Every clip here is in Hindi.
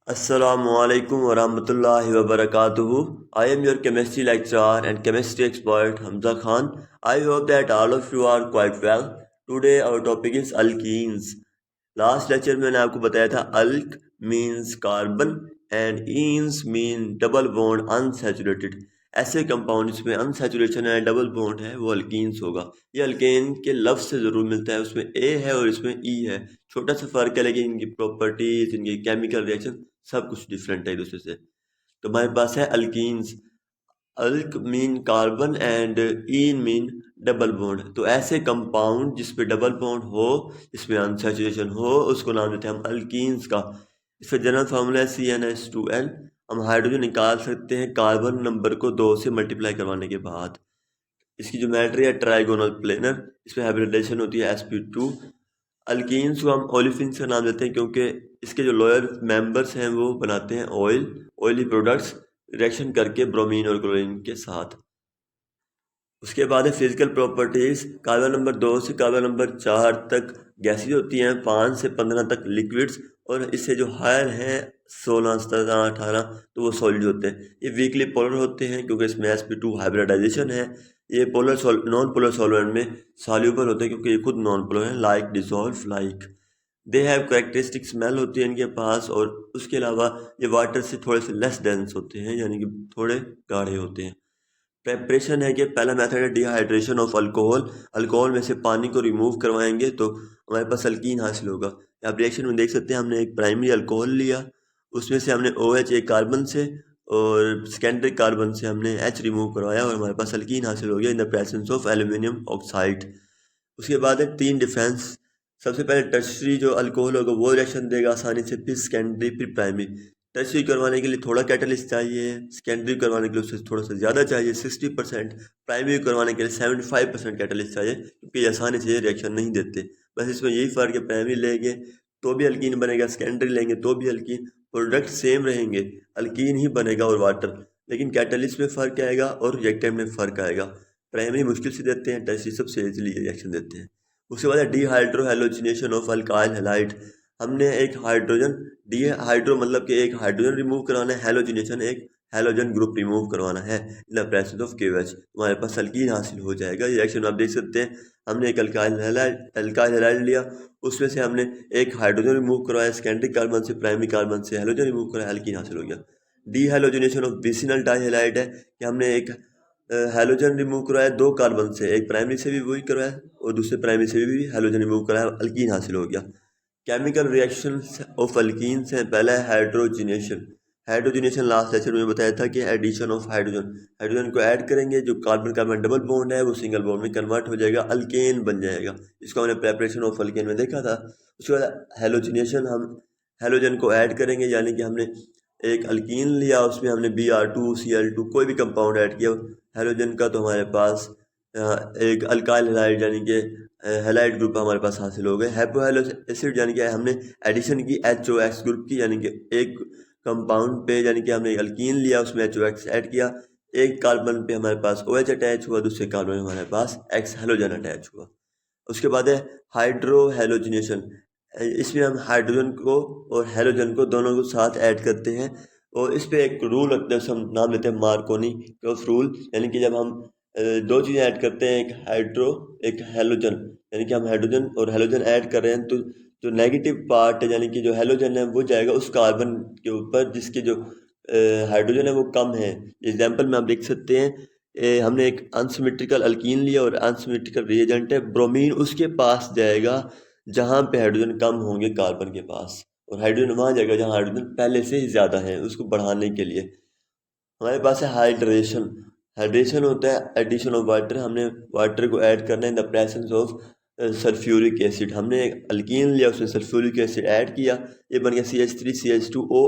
Assalamualaikum warahmatullahi wabarakatuh. I am your chemistry lecturer and chemistry expert Hamza Khan. I hope that all of you are quite well. Today our topic is alkenes. Last lecture में मैंने आपको बताया था alk means carbon and enes mean double bond unsaturated. ऐसे कंपाउंड जिसमें अनसैचुरेशन है, डबल बॉन्ड है, वो अल्कीन्स होगा। ये अल्केन के लफ्ज़ से ज़रूर मिलता है, उसमें ए है और इसमें ई है। छोटा सा फ़र्क है, लेकिन इनकी प्रॉपर्टीज़, इनकी केमिकल रिएक्शन सब कुछ डिफरेंट है एक दूसरे से। तो हमारे पास है alkenes. Alk mean carbon and ene mean double bond. तो ऐसे कंपाउंड जिस पे डबल बॉन्ड हो, जिसमें अनसैचुरेशन हो, उसको नाम देते हैं हम अल्कीन्स का। इसका जनरल फार्मूला है CnH2n। हम हाइड्रोजन निकाल सकते हैं कार्बन नंबर को 2 से मल्टीप्लाई करवाने के बाद। इसकी ज्योमेट्री है ट्राइगोनल प्लेनर, इसमें हाइब्रिडाइजेशन होती है sp2। अल्कीन्स को हम ओलिफिन्स का नाम देते हैं क्योंकि इसके जो लोअर मेंबर्स हैं वो बनाते हैं ऑयली प्रोडक्ट्स रिएक्शन करके ब्रोमीन और क्लोरीन के साथ। उसके बाद है फिजिकल प्रॉपर्टीज। कार्बन नंबर 2 से कार्बन नंबर 4 तक गैसेज होती हैं, 5 से 15 तक लिक्विड्स, और इससे जो हायर हैं 16, 17, 18 तो वो सॉलिड होते हैं। ये वीकली पोलर होते हैं क्योंकि इसमें sp2 हाइब्रिडाइजेशन है। ये नॉन पोलर सॉल्वेंट में सॉल्यूबल होते हैं क्योंकि ये खुद नॉन पोलर हैं, like dissolve like. They have characteristic smell होती है इनके पास, और उसके अलावा ये वाटर से थोड़े से लेस डेंस होते हैं, यानी कि थोड़े गाढ़े होते हैं। प्रेपरेशन है कि पहला मेथड है डिहाइड्रेशन ऑफ अल्कोहल। अल्कोहल में से पानी को रिमूव करवाएंगे तो हमारे पास अल्कीन हासिल होगा। आप रिएक्शन में देख सकते हैं, हमने एक प्राइमरी अल्कोहल लिया, उसमें से हमने OH एक कार्बन से और सेकेंडरी कार्बन से हमने H रिमूव करवाया और हमारे पास अल्कीन हासिल हो गया in the presence of aluminium oxide. उसके बाद है 3 डिफेंस। सबसे पहले टर्शरी जो अल्कोहल होगा वो रिएक्शन देगा आसानी से, फिर सेकेंडरी, फिर प्राइमरी। टर्शरी करवाने के लिए थोड़ा कैटलिस्ट चाहिए, सेकेंडरी करवाने के लिए उससे थोड़ा सा ज़्यादा चाहिए 60%, प्राइमरी करवाने के लिए 75% कैटलिस्ट चाहिए क्योंकि ये आसानी से ये रिएक्शन नहीं देते। बस इसमें यही फ़र्क है, प्राइमरी लेंगे तो भी अल्कीन बनेगा, सेकेंडरी लेंगे तो भी अल्कीन, प्रोडक्ट सेम रहेंगे, अल्कीन ही बनेगा और वाटर, लेकिन कैटलिस्ट में फ़र्क आएगा और रिएक्टेंट में फ़र्क आएगा। प्राइमरी मुश्किल से देते हैं, टर्शरी सबसे इजीली रिएक्शन देते हैं। उसके बाद है dehydro halogenation of alkyl halide. हमने एक हाइड्रोजन, डी हाइड्रो मतलब कि एक हाइड्रोजन रिमूव करवाना है, हैलोजिनेशन एक हैलोजन ग्रुप रिमूव करवाना है in the presence of KOH, हमारे पास अल्कीन हासिल हो जाएगा। ये रिएक्शन आप देख सकते हैं, हमने एक अल्काइल हैलाइड लिया, उसमें से हमने एक हाइड्रोजन रिमूव करवाया सेकेंडरी कार्बन से, प्राइमरी कार्बन से हैलोजन रिमूव कराया, अल्कीन हासिल हो गया। डीहैलोजिनेशन ऑफ विसिनल डाइहैलाइड है कि हमने एक हैलोजन रिमूव करवाया 2 कार्बन से, एक प्राइमरी से भी वही करवाया और दूसरे प्राइमरी से भी हैलोजन रिमूव कराया, अल्कीन हासिल हो गया। केमिकल रिएक्शंस ऑफ अल्कीन्स हैं, पहला है हाइड्रोजिनेशन। हाइड्रोजिनेशन लास्ट लेक्चर में बताया था कि एडिशन ऑफ हाइड्रोजन, हाइड्रोजन को ऐड करेंगे, जो कार्बन कार्बन डबल बॉन्ड है वो सिंगल बॉन्ड में कन्वर्ट हो जाएगा, अल्केन बन जाएगा। इसको हमने प्रेपरेशन ऑफ अल्केन में देखा था। उसके बाद हैलोजिनेशन, हम हैलोजन को ऐड करेंगे, यानी कि हमने एक अल्कीन लिया, उसमें हमने Br2Cl2 कोई भी कंपाउंड ऐड किया हैलोजन का, तो हमारे पास एक अल्काइल हैलाइड यानी कि हैलाइड ग्रुप हमारे पास हासिल हो गए। हाइपोहैलोस एसिड यानी कि हमने एडिशन की HOX ग्रुप की, यानी कि एक कंपाउंड पे, यानी कि हमने एक अल्कीन लिया उसमें HOX ऐड किया, एक कार्बन पे हमारे पास OH अटैच हुआ, दूसरे कार्बन में हमारे पास X हैलोजन अटैच हुआ। उसके बाद है हाइड्रो हैलोजिनेशन। इसमें हम हाइड्रोजन को और हैलोजन को दोनों को साथ ऐड करते हैं, और इस पे एक रूल रखते हैं, हम नाम लेते हैं मार्कोनी क्रॉस रूल। यानी कि जब हम 2 चीज़ें ऐड करते हैं, एक हाइड्रो एक हैलोजन, यानी कि हम हाइड्रोजन और हैलोजन ऐड कर रहे हैं, तो जो नेगेटिव पार्ट है यानी कि जो हैलोजन है वो जाएगा उस कार्बन के ऊपर जिसके जो हाइड्रोजन है वो कम है। एग्जाम्पल में आप देख सकते हैं, हमने एक अनसिमेट्रिकल अल्कीन लिया और अनसिमेट्रिकल रिएजेंट है ब्रोमीन, उसके पास जाएगा जहाँ पे हाइड्रोजन कम होंगे कार्बन के पास, और हाइड्रोजन वहाँ जाएगा जहाँ हाइड्रोजन पहले से ही ज़्यादा है, उसको बढ़ाने के लिए। हमारे पास है हाइड्रेशन। हाइड्रेशन होता है एडिशन ऑफ वाटर, हमने वाटर को ऐड करना है in the presence of sulphuric acid. हमने एक अल्कीन लिया, उसमें सल्फ्यूरिक एसिड ऐड किया, ये बन गया CH3CH2O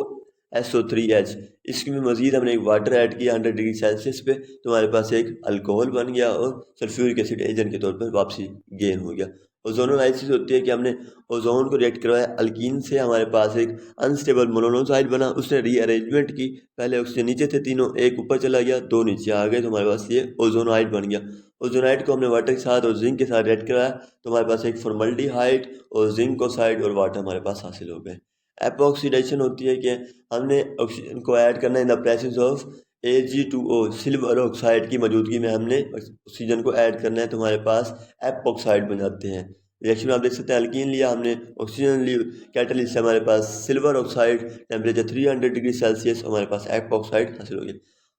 SO3H। इसमें मज़ीद हमने एक वाटर ऐड किया 100 डिग्री सेल्सियस पे, तो हमारे पास एक अल्कोहल बन गया और सल्फ्यूरिक एसिड एजेंट के तौर पर वापसी गेन हो गया। ओजोनोलाइसिस होती है कि हमने ओजोन को रिएक्ट करवाया अल्कीन से, हमारे पास एक अनस्टेबल मोनोऑक्साइड बना, उसने रीअरेंजमेंट की, पहले उससे नीचे थे तीनों, एक ऊपर चला गया, 2 नीचे आ गए, तो हमारे पास ये ओजोनाइड बन गया। ओजोनाइड को हमने वाटर के साथ और जिंक के साथ रिएक्ट कराया, तो हमारे पास एक फॉर्मल्डिहाइड और जिंक ऑक्साइड और वाटर हमारे पास हासिल हो गए। एपॉक्सीडेशन होती है कि हमने ऑक्सीजन को ऐड करना है in the presence of Ag2O, silver oxide की मौजूदगी में हमने ऑक्सीजन को ऐड करना है, तो हमारे पास एपॉक्साइड बन जाते हैं। रिएक्शन में आप देख सकते हैं, अल्कीन लिया हमने, ऑक्सीजन ली, कैटलिस्ट से हमारे पास silver oxide, temperature 300 degree Celsius, हमारे पास एपॉक्साइड हासिल हो गया।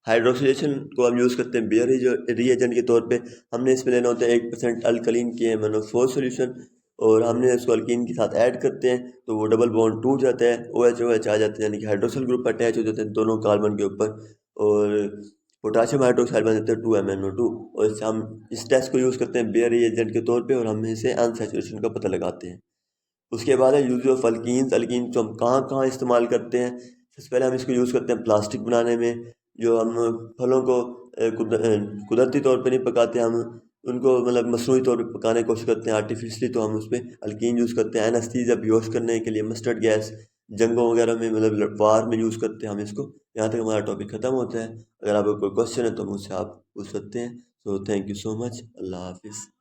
हाइड्रोक्सिलेशन को हम यूज़ करते हैं बेयर रिएजेंट के तौर पे। हमने इसमें लेना होता है 1% अल्कलीन के MnO4 सोल्यूशन, और हमने इसको अल्कीन के साथ ऐड करते हैं तो वो डबल बॉन्ड टूट जाता है, OH आ जाते हैं, यानी कि हाइड्रोक्सिल ग्रुप अटैच हो जाते हैं दोनों कार्बन के ऊपर, और पोटाशियम हाइड्रोक्साइड बन जाता है 2MnO2। और इससे हम इस टेस्ट को यूज़ करते हैं बेयर रिएजेंट के तौर पे, और हम इसे अनसैचुरेशन का पता लगाते हैं। उसके बाद है यूज ऑफ अल्कीन्स। अल्कीन को हम कहाँ कहाँ इस्तेमाल करते हैं? सबसे पहले हम इसको यूज़ करते हैं प्लास्टिक बनाने में। जो हम फलों को कुदरती तौर पे नहीं पकाते, हम उनको मतलब मसनूई तौर पे पकाने की कोशिश करते हैं आर्टिफिशली, तो हम उस पर अल्कीन यूज़ करते हैं। एनेस्थीसिया बेहोश करने के लिए मस्टर्ड गैस, जंगों वगैरह में मतलब वार में यूज़ करते हैं हम इसको। यहाँ तक हमारा टॉपिक ख़त्म होता है। अगर आपको कोई क्वेश्चन है तो मुझसे आप पूछ सकते हैं। So thank you so much. अल्लाह हाफिज़।